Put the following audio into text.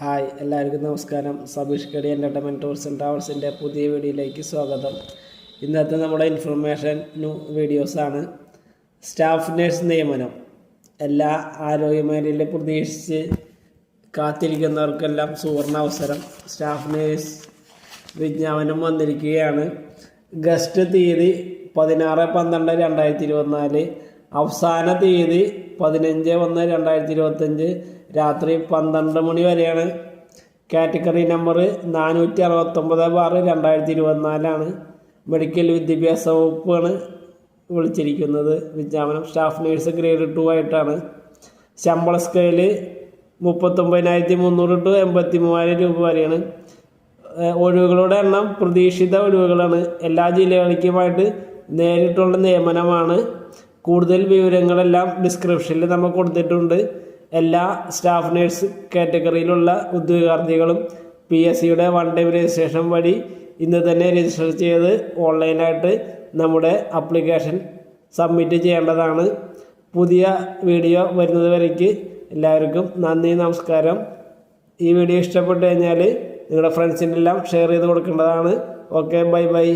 Hi എല്ലാവർക്കും നമസ്കാരം. സബീഷ് കടി എൻ്റർടൈൻമെൻറ്റ് ടൂർസ് ആൻഡ് ട്രാവൽസിൻ്റെ പുതിയ വീഡിയോയിലേക്ക് സ്വാഗതം. ഇന്നത്തെ നമ്മുടെ ഇൻഫർമേഷൻ വീഡിയോസാണ്. സ്റ്റാഫ് നേഴ്സ് നിയമനം എല്ലാ ആരോഗ്യമേഖലയിൽ പ്രതീക്ഷിച്ച് കാത്തിരിക്കുന്നവർക്കെല്ലാം സുവർണാവസരം. സ്റ്റാഫ് നേഴ്സ് വിജ്ഞാപനം വന്നിരിക്കുകയാണ്. ഗസ്റ്റ് തീയതി 16/12/2024, അവസാന തീയതി 15/1/2025 രാത്രി 12 മണി വരെയാണ്. കാറ്റഗറി നമ്പർ 469/2024 മെഡിക്കൽ വിദ്യാഭ്യാസ വകുപ്പാണ് വിളിച്ചിരിക്കുന്നത്. വിജ്ഞാപനം സ്റ്റാഫ് നേഴ്സ് ഗ്രേഡ് 2 ആയിട്ടാണ്. ശമ്പള സ്കെയില് 39,300 to 83,000 രൂപ വരെയാണ്. ഒഴിവുകളുടെ എണ്ണം പ്രതീക്ഷിത ഒഴിവുകളാണ്. എല്ലാ ജില്ലകളിലേക്കുമായിട്ട് നേരിട്ടുള്ള നിയമനമാണ്. കൂടുതൽ വിവരങ്ങളെല്ലാം ഡിസ്ക്രിപ്ഷനിൽ നമ്മൾ കൊടുത്തിട്ടുണ്ട്. എല്ലാ സ്റ്റാഫ് നേഴ്സ് കാറ്റഗറിയിലുള്ള ഉദ്യോഗാർത്ഥികളും PSCയുടെ 1 ടൈം രജിസ്ട്രേഷൻ വഴി ഇന്ന് തന്നെ രജിസ്റ്റർ ചെയ്ത് ഓൺലൈനായിട്ട് നമ്മുടെ ആപ്ലിക്കേഷൻ സബ്മിറ്റ് ചെയ്യേണ്ടതാണ്. പുതിയ വീഡിയോ വരുന്നത് വരയ്ക്ക് എല്ലാവർക്കും നന്ദി, നമസ്കാരം. ഈ വീഡിയോ ഇഷ്ടപ്പെട്ടു കഴിഞ്ഞാൽ നിങ്ങളുടെ ഫ്രണ്ട്സിനെല്ലാം ഷെയർ ചെയ്ത് കൊടുക്കേണ്ടതാണ്. Okay, by.